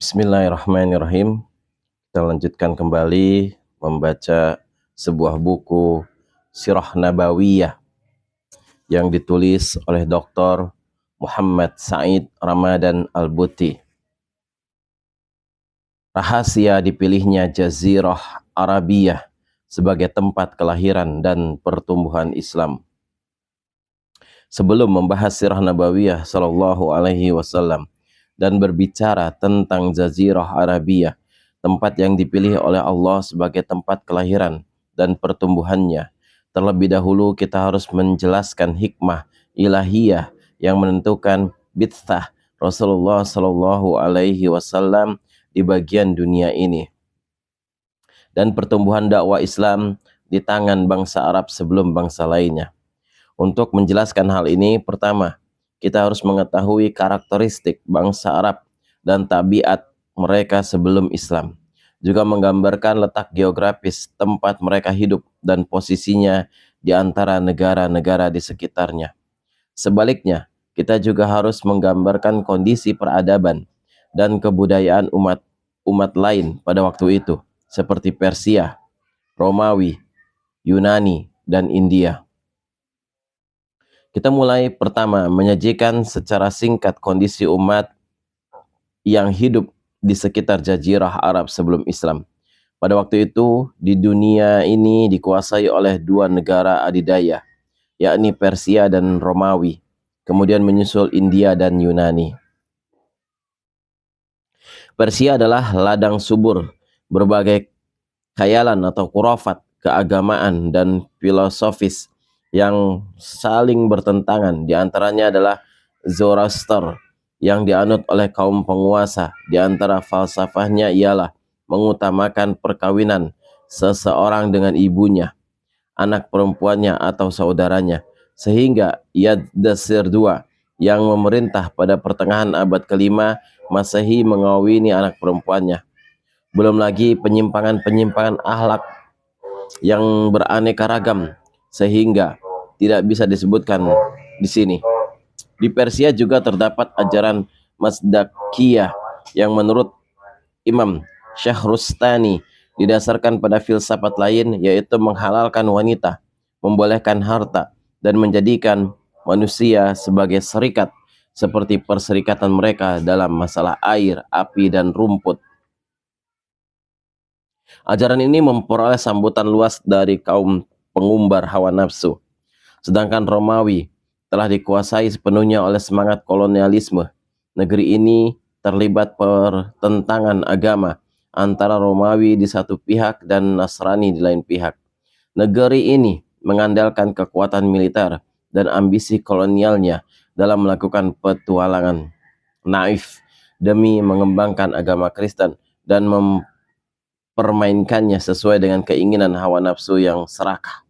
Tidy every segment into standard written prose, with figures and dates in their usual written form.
Bismillahirrahmanirrahim. Kita lanjutkan kembali membaca sebuah buku Sirah Nabawiyah yang ditulis oleh Dr. Muhammad Said Ramadan Al-Buti. Rahasia dipilihnya Jazirah Arabiyah sebagai tempat kelahiran dan pertumbuhan Islam. Sebelum membahas Sirah Nabawiyah Sallallahu Alaihi Wasallam dan berbicara tentang Jazirah Arabiyah, tempat yang dipilih oleh Allah sebagai tempat kelahiran dan pertumbuhannya, terlebih dahulu kita harus menjelaskan hikmah ilahiyah yang menentukan bitsah Rasulullah Sallallahu Alaihi Wasallam di bagian dunia ini dan pertumbuhan dakwah Islam di tangan bangsa Arab sebelum bangsa lainnya. Untuk menjelaskan hal ini, pertama, kita harus mengetahui karakteristik bangsa Arab dan tabiat mereka sebelum Islam. Juga menggambarkan letak geografis tempat mereka hidup dan posisinya di antara negara-negara di sekitarnya. Sebaliknya, kita juga harus menggambarkan kondisi peradaban dan kebudayaan umat lain pada waktu itu, seperti Persia, Romawi, Yunani, dan India. Kita mulai pertama menyajikan secara singkat kondisi umat yang hidup di sekitar Jazirah Arab sebelum Islam. Pada waktu itu, di dunia ini dikuasai oleh dua negara adidaya, yakni Persia dan Romawi. Kemudian menyusul India dan Yunani. Persia adalah ladang subur berbagai khayalan atau khurafat, keagamaan, dan filosofis yang saling bertentangan. Di antaranya adalah Zoroaster yang dianut oleh kaum penguasa. Di antara falsafahnya ialah mengutamakan perkawinan seseorang dengan ibunya, anak perempuannya atau saudaranya, sehingga Yazdasir II yang memerintah pada pertengahan abad kelima Masehi mengawini anak perempuannya. Belum lagi penyimpangan-penyimpangan akhlak yang beraneka ragam sehingga tidak bisa disebutkan di sini. Di Persia juga terdapat ajaran Mazdakiyah yang menurut Imam Syahrustani didasarkan pada filsafat lain, yaitu menghalalkan wanita, membolehkan harta, dan menjadikan manusia sebagai serikat seperti perserikatan mereka dalam masalah air, api, dan rumput. Ajaran ini memperoleh sambutan luas dari kaum pengumbar hawa nafsu. Sedangkan Romawi telah dikuasai sepenuhnya oleh semangat kolonialisme. Negeri ini terlibat pertentangan agama antara Romawi di satu pihak dan Nasrani di lain pihak. Negeri ini mengandalkan kekuatan militer dan ambisi kolonialnya dalam melakukan petualangan naif demi mengembangkan agama Kristen dan mempermainkannya sesuai dengan keinginan hawa nafsu yang serakah.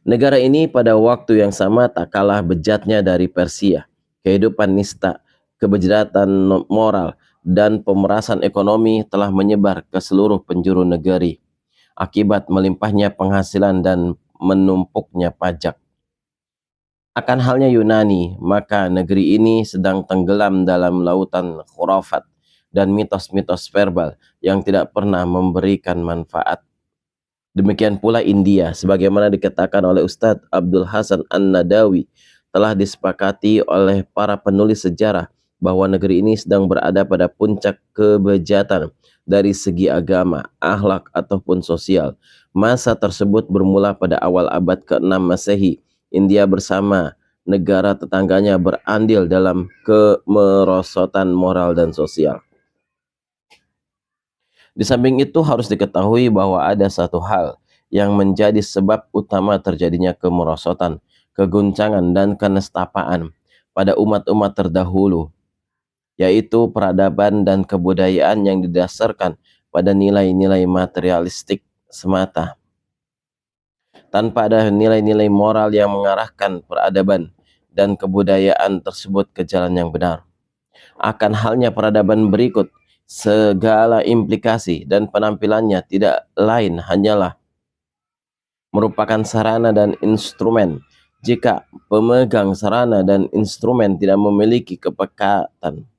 Negara ini pada waktu yang sama tak kalah bejatnya dari Persia. Kehidupan nista, kebejatan moral, dan pemerasan ekonomi telah menyebar ke seluruh penjuru negeri akibat melimpahnya penghasilan dan menumpuknya pajak. Akan halnya Yunani, maka negeri ini sedang tenggelam dalam lautan khurafat dan mitos-mitos verbal yang tidak pernah memberikan manfaat. Demikian pula India, sebagaimana dikatakan oleh Ustadz Abdul Hasan An-Nadawi, telah disepakati oleh para penulis sejarah bahwa negeri ini sedang berada pada puncak kebejatan dari segi agama, akhlak, ataupun sosial. Masa tersebut bermula pada awal abad ke-6 Masehi. India bersama negara tetangganya berandil dalam kemerosotan moral dan sosial. Di samping itu harus diketahui bahwa ada satu hal yang menjadi sebab utama terjadinya kemerosotan, keguncangan, dan kenestapaan pada umat-umat terdahulu, yaitu peradaban dan kebudayaan yang didasarkan pada nilai-nilai materialistik semata, tanpa ada nilai-nilai moral yang mengarahkan peradaban dan kebudayaan tersebut ke jalan yang benar. Akan halnya peradaban berikut, segala implikasi dan penampilannya tidak lain hanyalah merupakan sarana dan instrumen. Jika pemegang sarana dan instrumen tidak memiliki kepekatan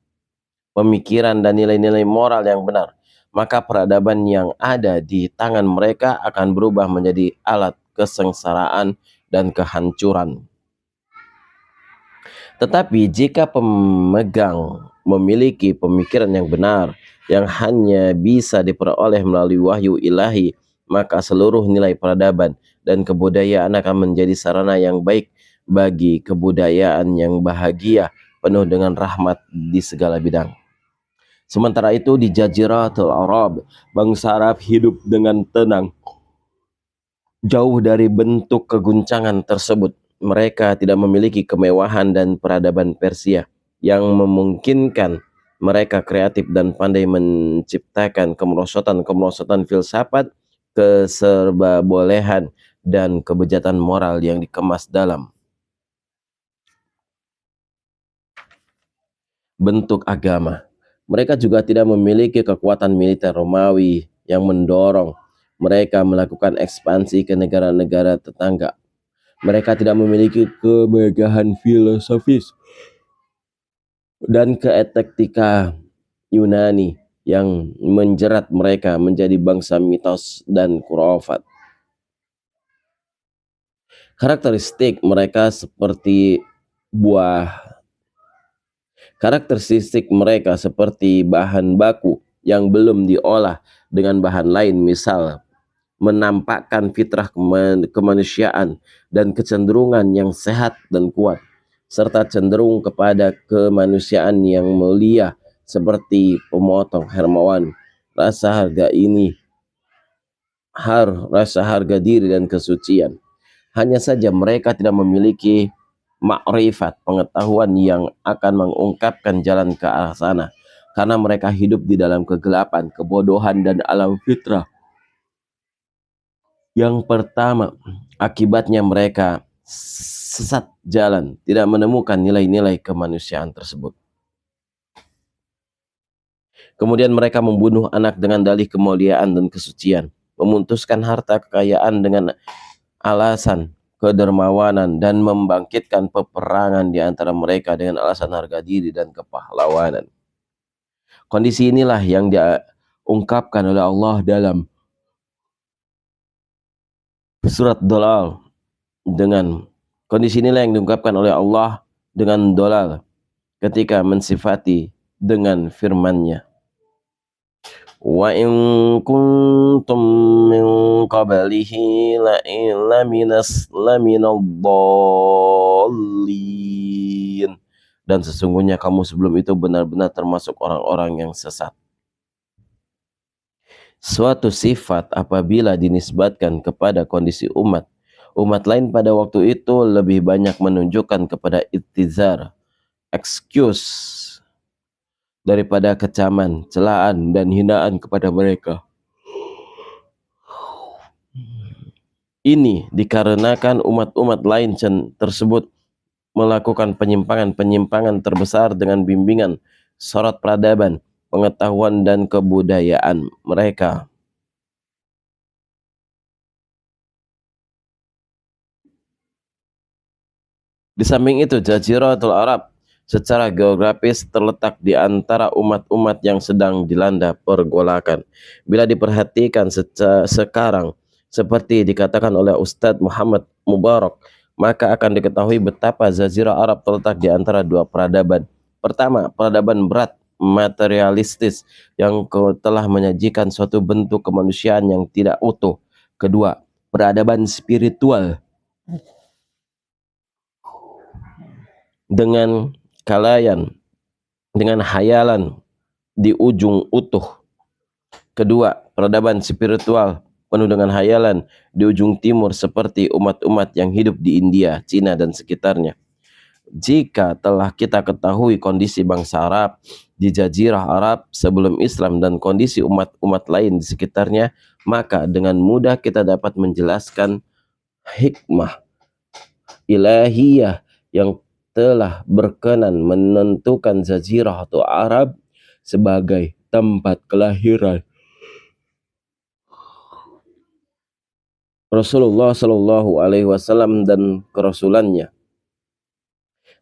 pemikiran dan nilai-nilai moral yang benar, maka peradaban yang ada di tangan mereka akan berubah menjadi alat kesengsaraan dan kehancuran. Tetapi jika pemegang memiliki pemikiran yang benar, yang hanya bisa diperoleh melalui wahyu ilahi, maka seluruh nilai peradaban dan kebudayaan akan menjadi sarana yang baik bagi kebudayaan yang bahagia, penuh dengan rahmat di segala bidang. Sementara itu di Jaziratul Arab, bangsa Arab hidup dengan tenang, jauh dari bentuk keguncangan tersebut. Mereka tidak memiliki kemewahan dan peradaban Persia yang memungkinkan mereka kreatif dan pandai menciptakan kemerosotan-kemerosotan filsafat, keserbabolehan, dan kebejatan moral yang dikemas dalam bentuk agama. Mereka juga tidak memiliki kekuatan militer Romawi yang mendorong mereka melakukan ekspansi ke negara-negara tetangga. Mereka tidak memiliki kemegahan filosofis dan keetektika Yunani yang menjerat mereka menjadi bangsa mitos dan khurafat. Karakteristik mereka seperti buah Karakteristik mereka seperti bahan baku yang belum diolah dengan bahan lain, misal menampakkan fitrah kemanusiaan dan kecenderungan yang sehat dan kuat, serta cenderung kepada kemanusiaan yang mulia seperti pemotong hermawan, rasa harga diri dan kesucian. Hanya saja mereka tidak memiliki makrifat, pengetahuan yang akan mengungkapkan jalan ke arah sana, karena mereka hidup di dalam kegelapan, kebodohan, dan alam fitrah. Yang pertama, akibatnya mereka sesat jalan, tidak menemukan nilai-nilai kemanusiaan tersebut. Kemudian mereka membunuh anak dengan dalih kemuliaan dan kesucian, memutuskan harta kekayaan dengan alasan kedermawanan, dan membangkitkan peperangan di antara mereka dengan alasan harga diri dan kepahlawanan. Kondisi inilah yang diungkapkan oleh Allah dalam surat Dolal dengan dolal ketika mensifati dengan firman-Nya, wa in kuntum min qablihi laminal dhallin, dan sesungguhnya kamu sebelum itu benar-benar termasuk orang-orang yang sesat. Suatu sifat apabila dinisbatkan kepada kondisi umat lain pada waktu itu lebih banyak menunjukkan kepada ittizar, excuse, daripada kecaman, celaan, dan hinaan kepada mereka. Ini dikarenakan umat-umat lain tersebut melakukan penyimpangan-penyimpangan terbesar dengan bimbingan, sorot peradaban, pengetahuan, dan kebudayaan mereka. Di samping itu, Jaziratul Arab secara geografis terletak di antara umat-umat yang sedang dilanda pergolakan. Bila diperhatikan sekarang, seperti dikatakan oleh Ustadz Muhammad Mubarak, maka akan diketahui betapa Jazirah Arab terletak di antara dua peradaban. Pertama, peradaban berat, materialistis, yang telah menyajikan suatu bentuk kemanusiaan yang tidak utuh. Kedua, peradaban spiritual dengan hayalan di ujung utuh. Kedua, peradaban spiritual penuh dengan hayalan di ujung timur seperti umat-umat yang hidup di India, Cina, dan sekitarnya. Jika telah kita ketahui kondisi bangsa Arab di Jazirah Arab sebelum Islam dan kondisi umat-umat lain di sekitarnya, maka dengan mudah kita dapat menjelaskan hikmah ilahiyah yang telah berkenan menentukan Jazirah atau Arab sebagai tempat kelahiran Rasulullah Shallallahu Alaihi Wasallam dan kerasulannya.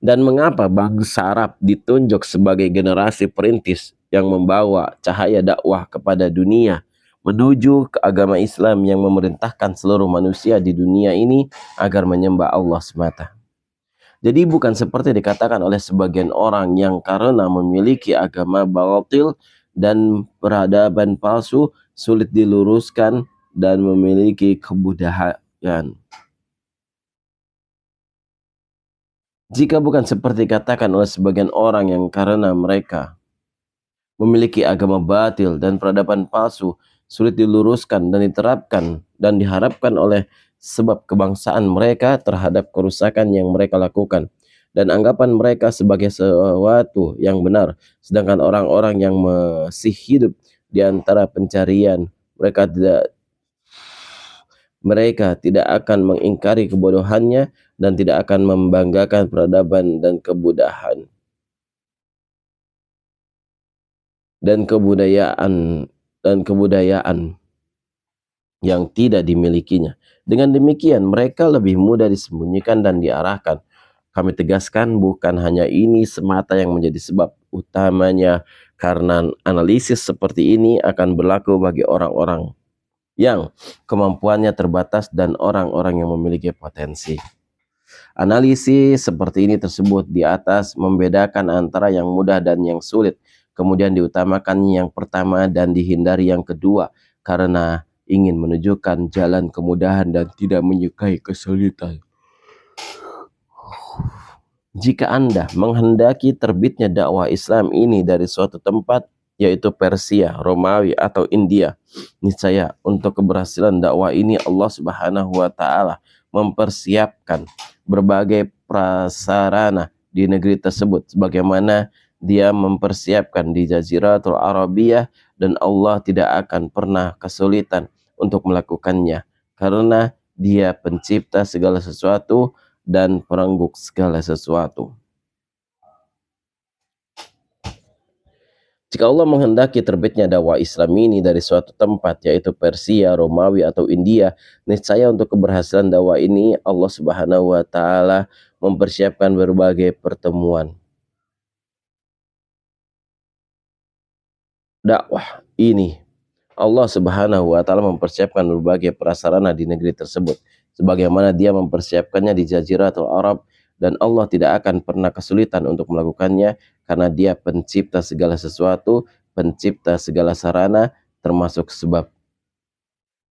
Dan mengapa bangsa Arab ditunjuk sebagai generasi perintis yang membawa cahaya dakwah kepada dunia menuju ke agama Islam yang memerintahkan seluruh manusia di dunia ini agar menyembah Allah semata. Jadi bukan seperti dikatakan oleh sebagian orang yang karena memiliki agama batil dan peradaban palsu sulit diluruskan dan memiliki kebudayaan. Jika bukan seperti dikatakan oleh sebagian orang yang karena mereka memiliki agama batil dan peradaban palsu sulit diluruskan dan diterapkan dan diharapkan oleh sebab kebangsaan mereka terhadap kerusakan yang mereka lakukan dan anggapan mereka sebagai sesuatu yang benar, sedangkan orang-orang yang masih hidup di antara pencarian mereka tidak akan mengingkari kebodohannya dan tidak akan membanggakan peradaban dan kebudayaan yang tidak dimilikinya. Dengan demikian mereka lebih mudah disembunyikan dan diarahkan. Kami tegaskan bukan hanya ini semata yang menjadi sebab utamanya, karena analisis seperti ini akan berlaku bagi orang-orang yang kemampuannya terbatas dan orang-orang yang memiliki potensi. Analisis seperti ini tersebut di atas membedakan antara yang mudah dan yang sulit, kemudian diutamakan yang pertama dan dihindari yang kedua karena ingin menunjukkan jalan kemudahan dan tidak menyukai kesulitan. Jika Anda menghendaki terbitnya dakwah Islam ini dari suatu tempat, yaitu Persia, Romawi, atau India, niscaya untuk keberhasilan dakwah ini Allah Subhanahu wa Ta'ala mempersiapkan berbagai prasarana di negeri tersebut, sebagaimana Dia mempersiapkan di Jaziratul Arabiyah, dan Allah tidak akan pernah kesulitan untuk melakukannya, karena Dia pencipta segala sesuatu dan perengguk segala sesuatu. Jika Allah menghendaki terbitnya dakwah Islam ini dari suatu tempat, yaitu Persia, Romawi, atau India, niscaya untuk keberhasilan dakwah ini Allah Subhanahu wa Ta'ala mempersiapkan berbagai pertemuan. Dakwah ini Allah Subhanahu wa Ta'ala mempersiapkan berbagai prasarana di negeri tersebut, sebagaimana Dia mempersiapkannya di Jaziratul Arab, dan Allah tidak akan pernah kesulitan untuk melakukannya karena Dia pencipta segala sesuatu, pencipta segala sarana, termasuk sebab.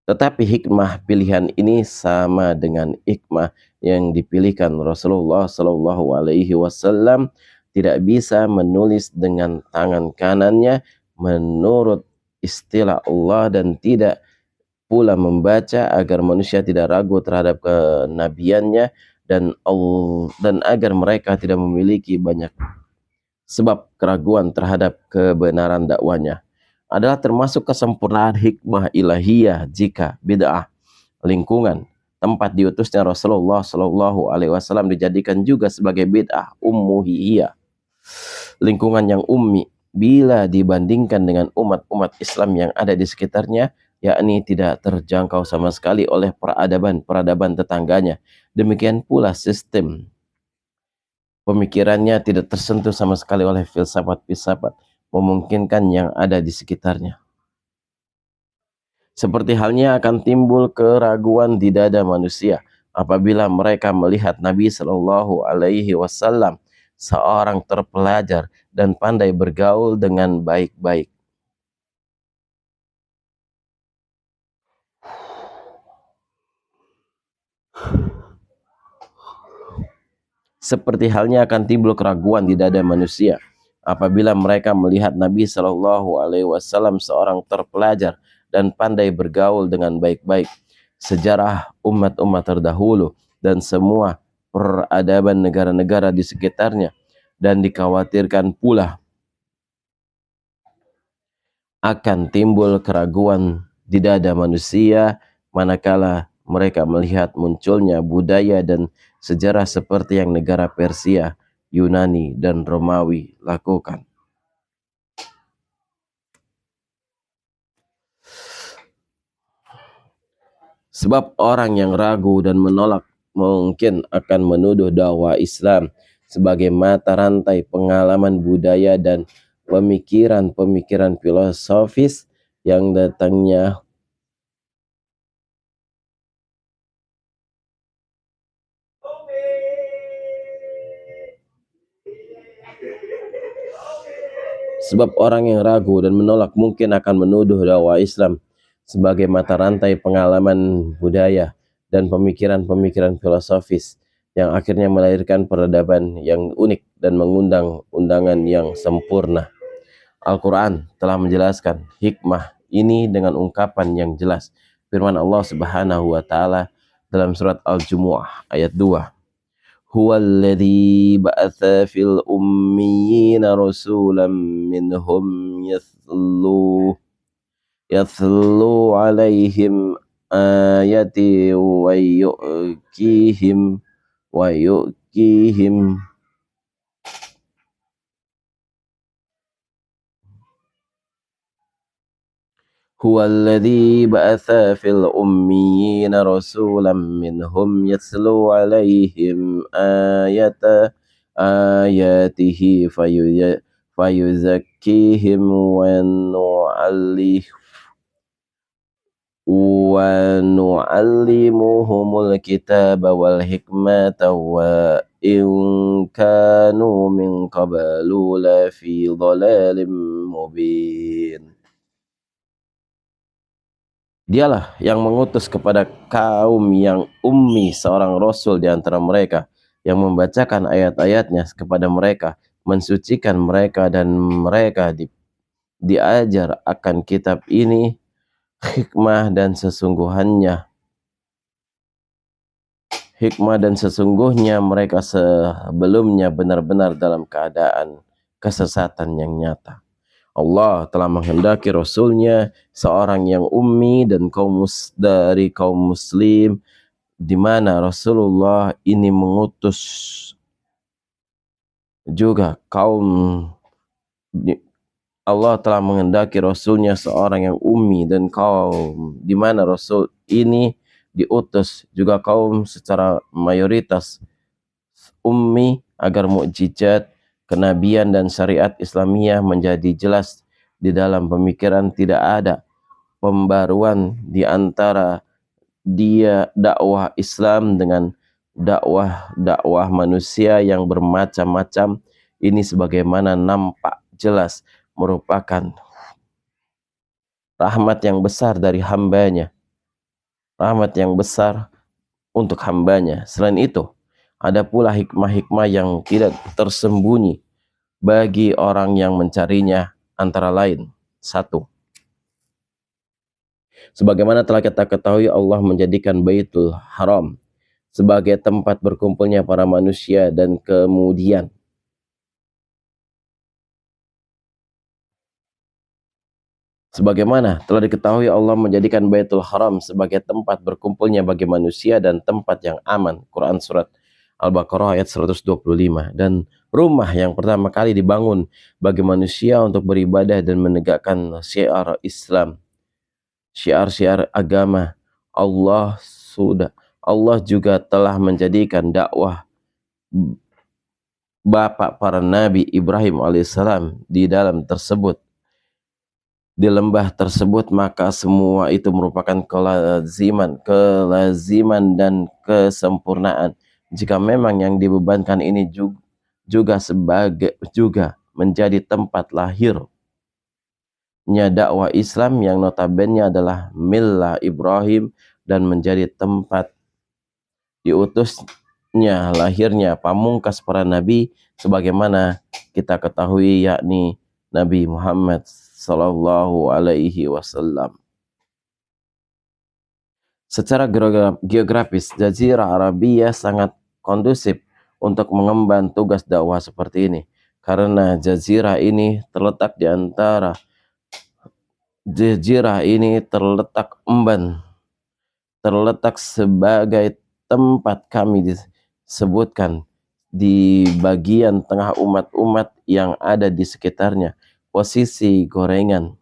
Tetapi hikmah pilihan ini sama dengan hikmah yang dipilihkan Rasulullah Shallallahu Alaihi Wasallam, tidak bisa menulis dengan tangan kanannya menurut istilah Allah, dan tidak pula membaca agar manusia tidak ragu terhadap kenabiannya, dan agar mereka tidak memiliki banyak sebab keraguan terhadap kebenaran dakwanya, adalah termasuk kesempurnaan hikmah ilahiyah jika bid'ah lingkungan tempat diutusnya Rasulullah Shallallahu Alaihi Wasallam dijadikan juga sebagai bid'ah ummuhiyah, lingkungan yang ummi bila dibandingkan dengan umat-umat Islam yang ada di sekitarnya, yakni tidak terjangkau sama sekali oleh peradaban tetangganya. Demikian pula sistem pemikirannya tidak tersentuh sama sekali oleh filsafat-filsafat memungkinkan yang ada di sekitarnya. Seperti halnya akan timbul keraguan di dada manusia apabila mereka melihat Nabi Shallallahu Alaihi Wasallam seorang terpelajar dan pandai bergaul dengan baik-baik. Seperti halnya akan timbul keraguan di dada manusia apabila mereka melihat Nabi Shallallahu Alaihi Wasallam seorang terpelajar dan pandai bergaul dengan baik-baik. Sejarah umat-umat terdahulu dan semua peradaban negara-negara di sekitarnya, dan dikhawatirkan pula akan timbul keraguan di dada manusia manakala mereka melihat munculnya budaya dan sejarah seperti yang negara Persia, Yunani, dan Romawi lakukan. Sebab orang yang ragu dan menolak mungkin akan menuduh dakwah Islam sebagai mata rantai pengalaman budaya dan pemikiran-pemikiran filosofis yang datangnya sebab orang yang ragu dan menolak mungkin akan menuduh dakwah Islam sebagai mata rantai pengalaman budaya dan pemikiran-pemikiran filosofis yang akhirnya melahirkan peradaban yang unik dan mengundang undangan yang sempurna. Al-Quran telah menjelaskan hikmah ini dengan ungkapan yang jelas. Firman Allah Subhanahu wa Ta'ala dalam surat Al-Jumu'ah ayat 2. Huwallazi ba'atha fil ummiyina rasulan minhum yatlu alaihim ayati wa yu'kihim Huwallazi ba'atha fil ummiyina rasulan minhum yatlu alaihim ayatihi fayuzakkihim wa nu'allimuhumul kitaba wal hikmata wa in kanu min qablu la fi dhalalin mubin. Dialah yang mengutus kepada kaum yang ummi seorang rasul di antara mereka yang membacakan ayat-ayatnya kepada mereka, mensucikan mereka dan mereka diajar akan kitab ini hikmah dan sesungguhnya mereka sebelumnya benar-benar dalam keadaan kesesatan yang nyata. Allah telah menghendaki Rasulnya seorang yang ummi dan dari kaum muslim, di mana Rasulullah ini mengutus juga Allah telah menghendaki Rasulnya seorang yang ummi dan kaum, di mana Rasul ini diutus juga kaum secara mayoritas ummi agar mukjizat kenabian dan syariat Islamiyah menjadi jelas di dalam pemikiran. Tidak ada pembaruan di antara dakwah Islam dengan dakwah manusia yang bermacam-macam ini, sebagaimana nampak jelas merupakan rahmat yang besar dari hambanya, rahmat yang besar untuk hambanya. Selain itu, ada pula hikmah-hikmah yang tidak tersembunyi bagi orang yang mencarinya, antara lain: 1. Sebagaimana telah kita ketahui, Allah menjadikan Baitul Haram sebagai tempat berkumpulnya para manusia, dan kemudian sebagaimana telah diketahui, Allah menjadikan Baitul Haram sebagai tempat berkumpulnya bagi manusia dan tempat yang aman. Quran surat Al-Baqarah ayat 125. Dan rumah yang pertama kali dibangun bagi manusia untuk beribadah dan menegakkan syiar Islam, syiar-syiar agama Allah juga telah menjadikan dakwah bapak para nabi Ibrahim alaihissalam di lembah tersebut, maka semua itu merupakan kelaziman dan kesempurnaan. Jika memang yang dibebankan ini juga menjadi tempat lahirnya dakwah Islam yang notabene adalah millah Ibrahim, dan menjadi tempat diutusnya lahirnya pamungkas para nabi sebagaimana kita ketahui, yakni Nabi Muhammad sallallahu alaihi wasallam. Secara geografis, Jazirah Arabia sangat kondusif untuk mengemban tugas dakwah seperti ini, karena jazirah ini terletak sebagai tempat kami disebutkan di bagian tengah umat-umat yang ada di sekitarnya, posisi gorengan.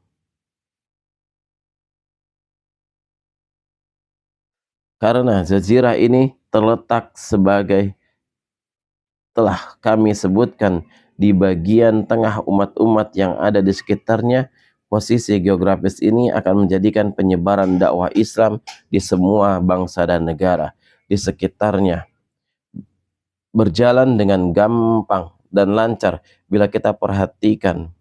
Karena jazirah ini terletak telah kami sebutkan, di bagian tengah umat-umat yang ada di sekitarnya, posisi geografis ini akan menjadikan penyebaran dakwah Islam di semua bangsa dan negara di sekitarnya berjalan dengan gampang dan lancar bila kita perhatikan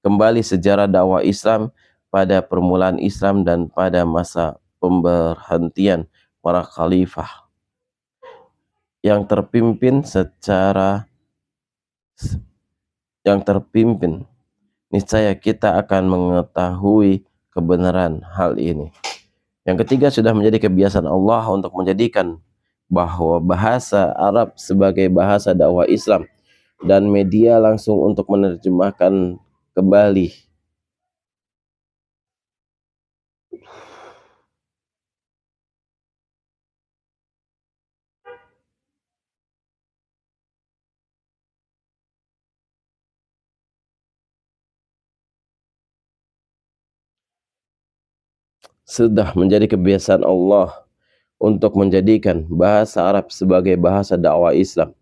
kembali sejarah dakwah Islam pada permulaan Islam dan pada masa pemberhentian para khalifah yang terpimpin niscaya kita akan mengetahui kebenaran hal ini. Yang ketiga, sudah menjadi kebiasaan Allah untuk menjadikan bahwa bahasa Arab sebagai bahasa dakwah Islam dan media langsung untuk menerjemahkan kembali sudah menjadi kebiasaan Allah untuk menjadikan bahasa Arab sebagai bahasa dakwah Islam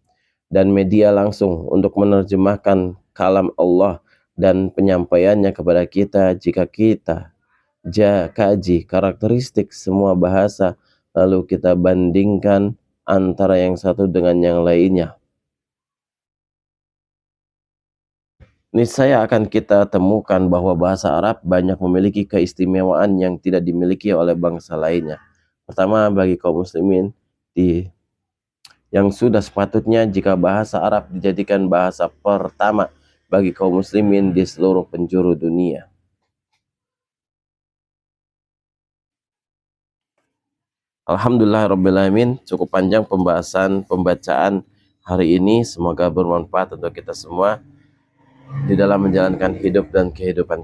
dan media langsung untuk menerjemahkan kalam Allah dan penyampaiannya kepada kita. Jika kita kaji karakteristik semua bahasa lalu kita bandingkan antara yang satu dengan yang lainnya, niscaya akan kita temukan bahwa bahasa Arab banyak memiliki keistimewaan yang tidak dimiliki oleh bangsa lainnya. Pertama, bagi kaum muslimin yang sudah sepatutnya jika bahasa Arab dijadikan bahasa pertama bagi kaum muslimin di seluruh penjuru dunia. Alhamdulillahirrabbilalamin, cukup panjang pembacaan hari ini. Semoga bermanfaat untuk kita semua di dalam menjalankan hidup dan kehidupan